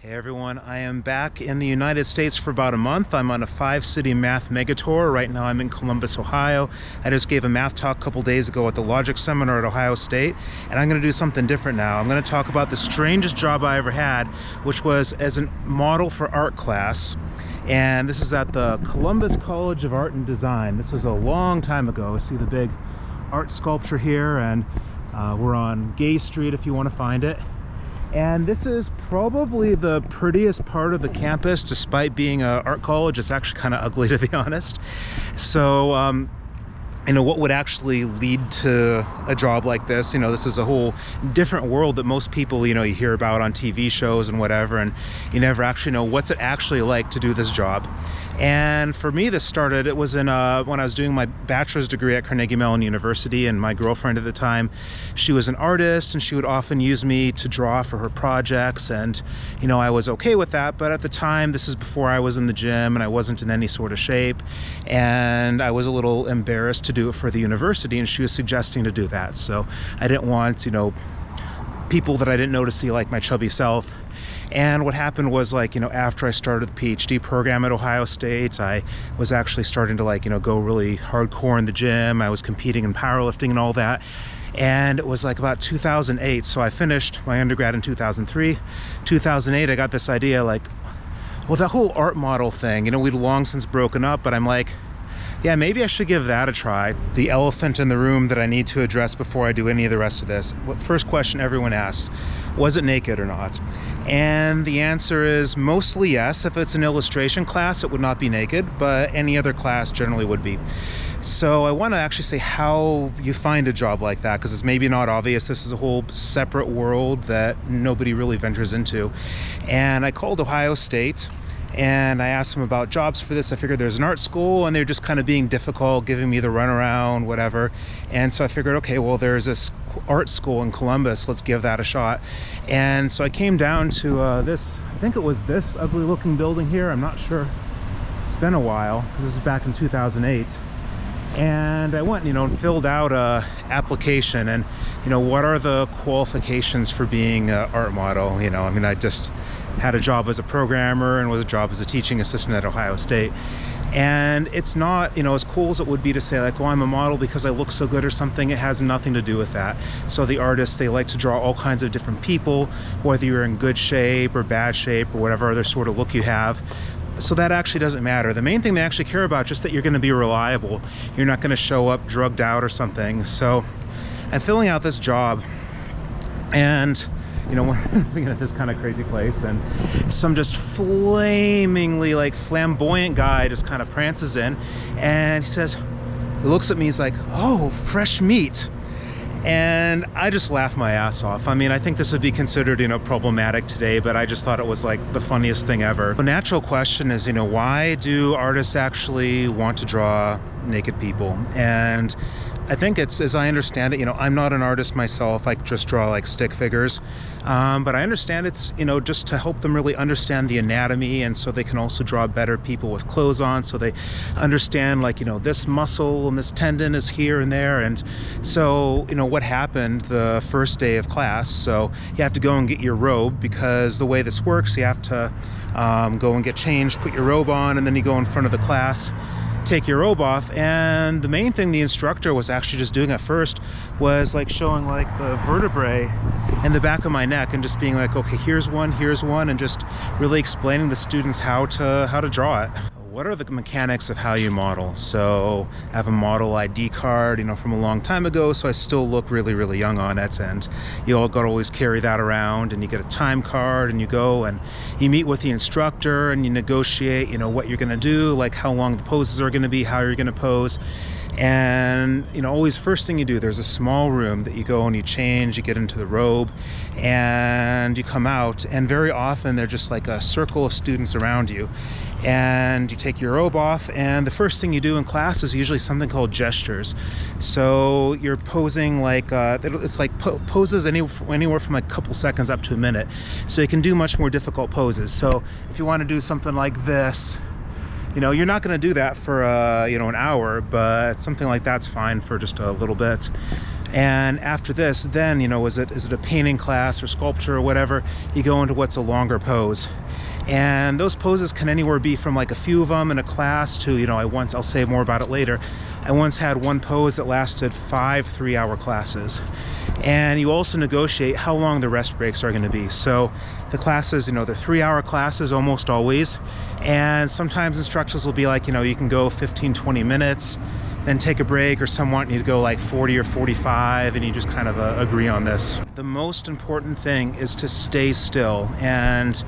Hey everyone, I am back in the United States for about a month. I'm on a 5-city math mega tour. Right now I'm in Columbus, Ohio. I just gave a math talk a couple days ago at the Logic Seminar at Ohio State, and I'm going to do something different now. I'm going to talk about the strangest job I ever had, which was as a model for art class. And this is at the Columbus College of Art and Design. This is a long time ago. See the big art sculpture here, and we're on Gay Street if you want to find it. And this is probably the prettiest part of the campus, despite being an art college. It's actually kind of ugly, to be honest. So, what would actually lead to a job like this? This is a whole different world that most people, you hear about on TV shows and whatever, and you never actually know what's it actually like to do this job. And for me, this started, it was in when I was doing my bachelor's degree at Carnegie Mellon University, and my girlfriend at the time, she was an artist, and she would often use me to draw for her projects, and I was okay with that. But at the time, this is before I was in the gym and I wasn't in any sort of shape, and I was a little embarrassed to do it for the university, and she was suggesting to do that. So I didn't want people that I didn't know to see like my chubby self. And what happened was, after I started the PhD program at Ohio State, I was actually starting to go really hardcore in the gym. I was competing in powerlifting and all that. And it was about 2008. So I finished my undergrad in 2003. 2008, I got this idea the whole art model thing, we'd long since broken up, but I'm like, yeah, maybe I should give that a try. The elephant in the room that I need to address before I do any of the rest of this. First question everyone asked, was it naked or not? And the answer is mostly yes. If it's an illustration class, it would not be naked, but any other class generally would be. So I want to actually say how you find a job like that, because it's maybe not obvious. This is a whole separate world that nobody really ventures into. And I called Ohio State, and I asked them about jobs for this. I figured there's an art school, and they're just kind of being difficult, giving me the runaround, whatever. And so I figured, okay, well, there's this art school in Columbus. Let's give that a shot. And so I came down to this, I think it was this ugly looking building here. I'm not sure. It's been a while, because this is back in 2008. And I went, and filled out a application, and, what are the qualifications for being an art model? I just had a job as a programmer and was a job as a teaching assistant at Ohio State. And it's not, as cool as it would be to say I'm a model because I look so good or something. It has nothing to do with that. So the artists, they like to draw all kinds of different people, whether you're in good shape or bad shape or whatever other sort of look you have. So that actually doesn't matter. The main thing they actually care about is just that you're going to be reliable. You're not going to show up drugged out or something. So I'm filling out this job, and when I'm thinking of this kind of crazy place, and some just flamingly flamboyant guy just kind of prances in, and he looks at me, he's like, "Oh, fresh meat." And I just laughed my ass off. I think this would be considered, problematic today, but I just thought it was the funniest thing ever. The natural question is, why do artists actually want to draw naked people? And I think it's, as I understand it, I'm not an artist myself. I just draw stick figures. But I understand it's, just to help them really understand the anatomy, and so they can also draw better people with clothes on, so they understand this muscle and this tendon is here and there. And so, what happened the first day of class, so you have to go and get your robe, because the way this works, you have to go and get changed, put your robe on, and then you go in front of the class, take your robe off. And the main thing the instructor was actually just doing at first was showing the vertebrae in the back of my neck, and just being okay, here's one, and just really explaining to the students how to draw it. What are the mechanics of how you model? So I have a model ID card, from a long time ago, so I still look really, really young on it. And you all got to always carry that around, and you get a time card, and you go and you meet with the instructor, and you negotiate, what you're going to do, how long the poses are going to be, how you're going to pose. And always first thing you do, there's a small room that you go and you change, you get into the robe, and you come out, and very often they're just a circle of students around you. And you take your robe off, and the first thing you do in class is usually something called gestures. So you're posing it's poses anywhere from a couple seconds up to a minute. So you can do much more difficult poses. So if you want to do something like this, you're not going to do that for an hour, but something like that's fine for just a little bit. And after this, then, you know, is it a painting class or sculpture or whatever, you go into what's a longer pose. And those poses can anywhere be from like a few of them in a class to, you know, I'll say more about it later. I once had one pose that lasted 5 3-hour classes. And you also negotiate how long the rest breaks are going to be. So the classes, you know, they're 3-hour classes almost always. And sometimes instructors will be like, you know, you can go 15, 20 minutes, then take a break, or some want you to go like 40 or 45, and you just kind of agree on this. The most important thing is to stay still, and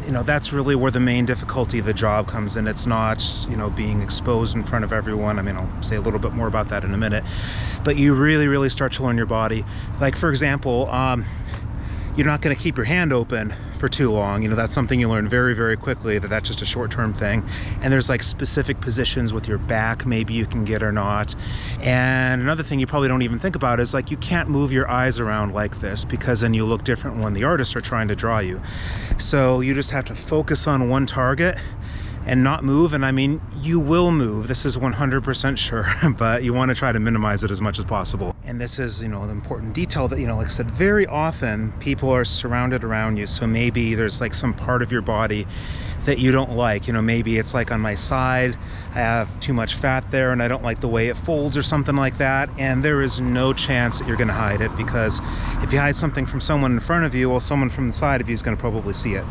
you know, that's really where the main difficulty of the job comes in. It's not, you know, being exposed in front of everyone. I mean, I'll say a little bit more about that in a minute, but you really start to learn your body. Like, for example, you're not going to keep your hand open for too long. You know, that's something you learn very quickly, that's just a short-term thing. And there's like specific positions with your back maybe you can get or not. And another thing you probably don't even think about is like, you can't move your eyes around like this, because then you look different when the artists are trying to draw you. So you just have to focus on one target and not move. And I mean, you will move, this is 100% sure, but you want to try to minimize it as much as possible. And this is, you know, an important detail that, you know, like I said, very often people are surrounded around you. So maybe there's like some part of your body that you don't like. You know, maybe it's like on my side, I have too much fat there and I don't like the way it folds or something like that. And there is no chance that you're going to hide it, because if you hide something from someone in front of you, well, someone from the side of you is going to probably see it.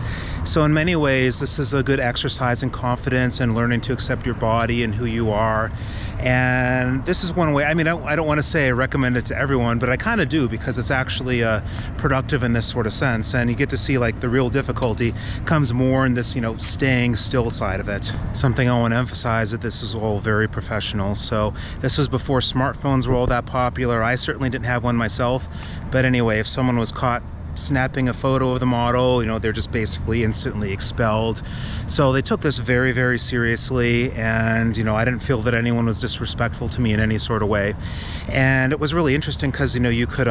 So in many ways, this is a good exercise in confidence and learning to accept your body and who you are. And this is one way. I mean, I don't want to say I recommend it to everyone, but I kind of do, because it's actually productive in this sort of sense. And you get to see like the real difficulty comes more in this, you know, staying still side of it. Something I want to emphasize that this is all very professional. So this was before smartphones were all that popular. I certainly didn't have one myself, but anyway, if someone was caught snapping a photo of the model, you know, they're just basically instantly expelled. So they took this very seriously, and, you know, I didn't feel that anyone was disrespectful to me in any sort of way. And it was really interesting because, you know, you could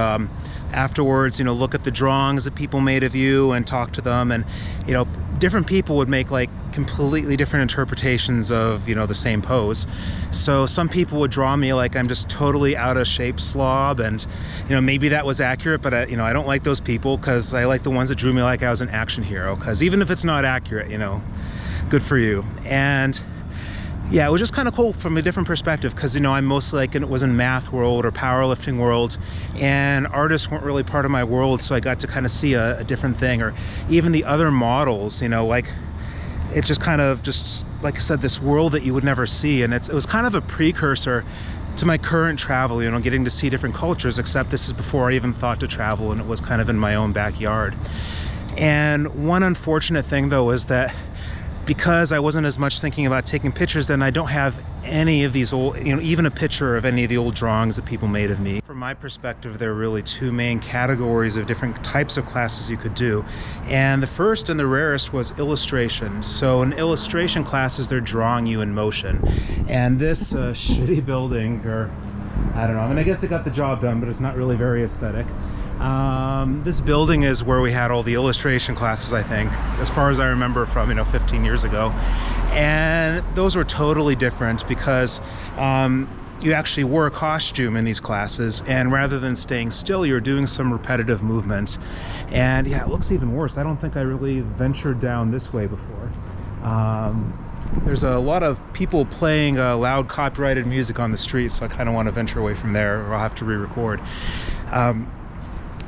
afterwards, you know, look at the drawings that people made of you and talk to them, and, you know, different people would make like completely different interpretations of, you know, the same pose. So some people would draw me like I'm just totally out of shape slob, and, you know, maybe that was accurate, but you know, I don't like those people, because I like the ones that drew me like I was an action hero, because even if it's not accurate, you know, good for you. And yeah, it was just kind of cool from a different perspective, because, you know, I'm mostly like, it was in math world or powerlifting world, and artists weren't really part of my world, so I got to kind of see a different thing. Or even the other models, you know, like, it just kind of, just like I said, this world that you would never see. And it was kind of a precursor to my current travel, you know, getting to see different cultures, except this is before I even thought to travel, and it was kind of in my own backyard. And one unfortunate thing though is that because I wasn't as much thinking about taking pictures, then I don't have any of these old, you know, even a picture of any of the old drawings that people made of me. From my perspective, there are really two main categories of different types of classes you could do. And the first and the rarest was illustration. So in illustration classes, they're drawing you in motion. And this shitty building, or I don't know, I mean, I guess it got the job done, but it's not really very aesthetic. This building is where we had all the illustration classes, I think, as far as I remember from, you know, 15 years ago. And those were totally different, because you actually wore a costume in these classes, and rather than staying still, you're doing some repetitive movement. And yeah, it looks even worse. I don't think I really ventured down this way before. There's a lot of people playing loud copyrighted music on the street, so I kind of want to venture away from there, or I'll have to re-record.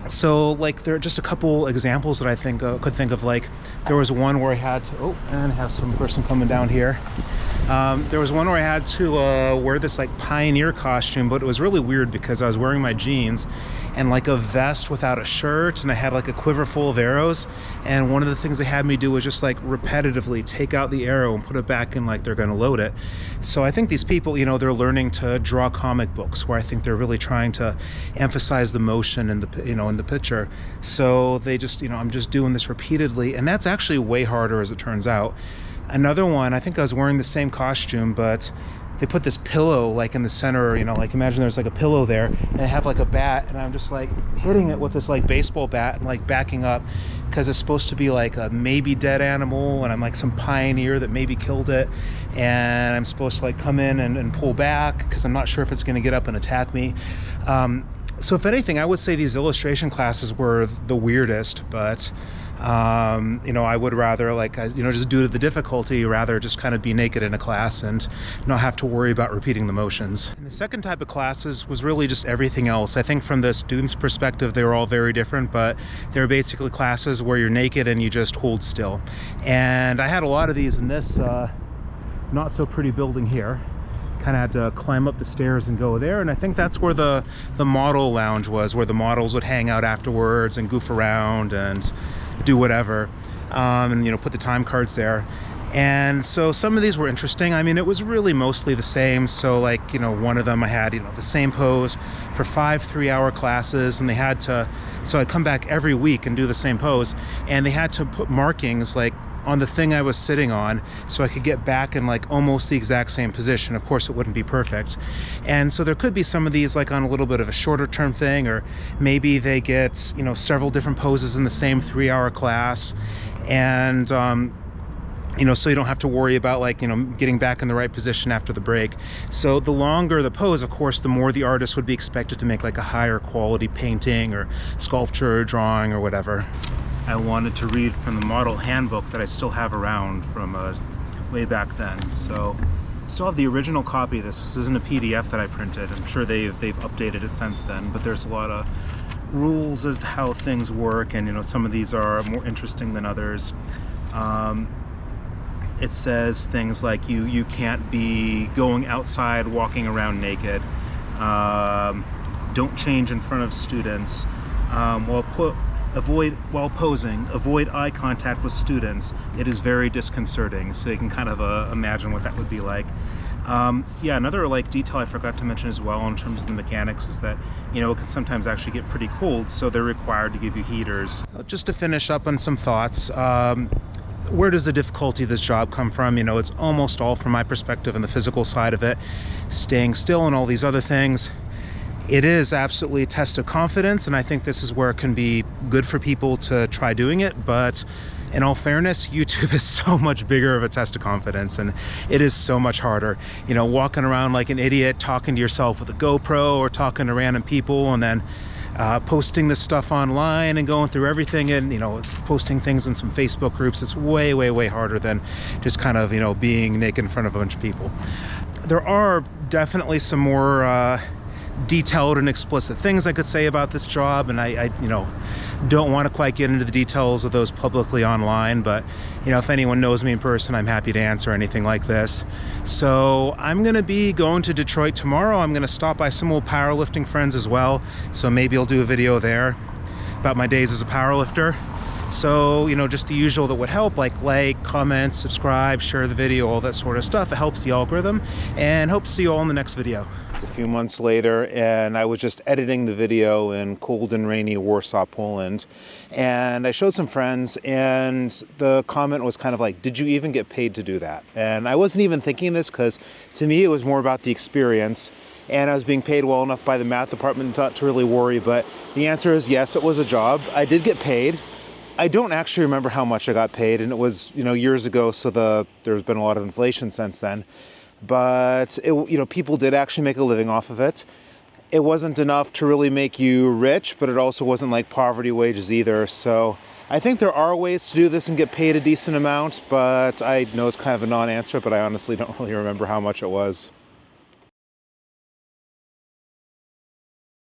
So like, there are just a couple examples that I think could think of. Like, there was one where I had to, oh, and have some person coming down here. There was one where I had to wear this like pioneer costume, but it was really weird because I was wearing my jeans and like a vest without a shirt, and I had like a quiver full of arrows. And one of the things they had me do was just like repetitively take out the arrow and put it back in like they're going to load it. So I think these people, you know, they're learning to draw comic books, where I think they're really trying to emphasize the motion and the, you know, in the picture. So they just, you know, I'm just doing this repeatedly, and that's actually way harder as it turns out. Another one, I think I was wearing the same costume, but they put this pillow like in the center, you know, like imagine there's like a pillow there, and I have like a bat, and I'm just like hitting it with this like baseball bat and like backing up, because it's supposed to be like a maybe dead animal, and I'm like some pioneer that maybe killed it, and I'm supposed to like come in and pull back because I'm not sure if it's going to get up and attack me. So if anything, I would say these illustration classes were the weirdest, but I would rather just due to the difficulty, rather just kind of be naked in a class and not have to worry about repeating the motions. And the second type of classes was really just everything else. I think from the student's perspective, they were all very different, but they were basically classes where you're naked and you just hold still. And I had a lot of these in this not so pretty building here. Kind of had to climb up the stairs and go there, and I think that's where the model lounge was, where the models would hang out afterwards and goof around and do whatever, and put the time cards there. And so some of these were interesting. I mean, it was really mostly the same. So one of them I had the same pose for 5 3-hour classes, and so I'd come back every week and do the same pose, and they had to put markings on the thing I was sitting on so I could get back in almost the exact same position. Of course, it wouldn't be perfect. And so there could be some of these on a little bit of a shorter term thing, or maybe they get, several different poses in the same 3-hour class. And, so you don't have to worry about getting back in the right position after the break. So the longer the pose, of course, the more the artist would be expected to make a higher quality painting or sculpture or drawing or whatever. I wanted to read from the model handbook that I still have around from way back then. So I still have the original copy of this. This isn't a PDF that I printed. I'm sure they've updated it since then, but there's a lot of rules as to how things work, and some of these are more interesting than others. It says things like you can't be going outside walking around naked, don't change in front of students, while posing, avoid eye contact with students. It is very disconcerting. So you can kind of imagine what that would be like. Another detail I forgot to mention as well in terms of the mechanics is that it can sometimes actually get pretty cold, so they're required to give you heaters. Just to finish up on some thoughts, where does the difficulty of this job come from? It's almost all from my perspective and the physical side of it, staying still and all these other things. It is absolutely a test of confidence, and I think this is where it can be good for people to try doing it. But in all fairness, YouTube is so much bigger of a test of confidence, and it is so much harder. Walking around like an idiot, talking to yourself with a GoPro or talking to random people, and then posting this stuff online and going through everything, and posting things in some Facebook groups. It's way, way, way harder than just kind of being naked in front of a bunch of people. There are definitely some more detailed and explicit things I could say about this job, and I don't want to quite get into the details of those publicly online, but if anyone knows me in person, I'm happy to answer anything like this. So I'm going to be going to Detroit tomorrow. I'm going to stop by some old powerlifting friends as well, so maybe I'll do a video there about my days as a powerlifter. So, just the usual that would help, like, comment, subscribe, share the video, all that sort of stuff. It helps the algorithm, and hope to see you all in the next video. It's a few months later, and I was just editing the video in cold and rainy Warsaw, Poland, and I showed some friends, and the comment was kind of like, did you even get paid to do that? And I wasn't even thinking this, because to me it was more about the experience, and I was being paid well enough by the math department not to really worry. But the answer is yes, it was a job. I did get paid. I don't actually remember how much I got paid, and it was, years ago, so there's been a lot of inflation since then. But people did actually make a living off of it. It wasn't enough to really make you rich, but it also wasn't like poverty wages either. So I think there are ways to do this and get paid a decent amount, but I know it's kind of a non-answer, but I honestly don't really remember how much it was.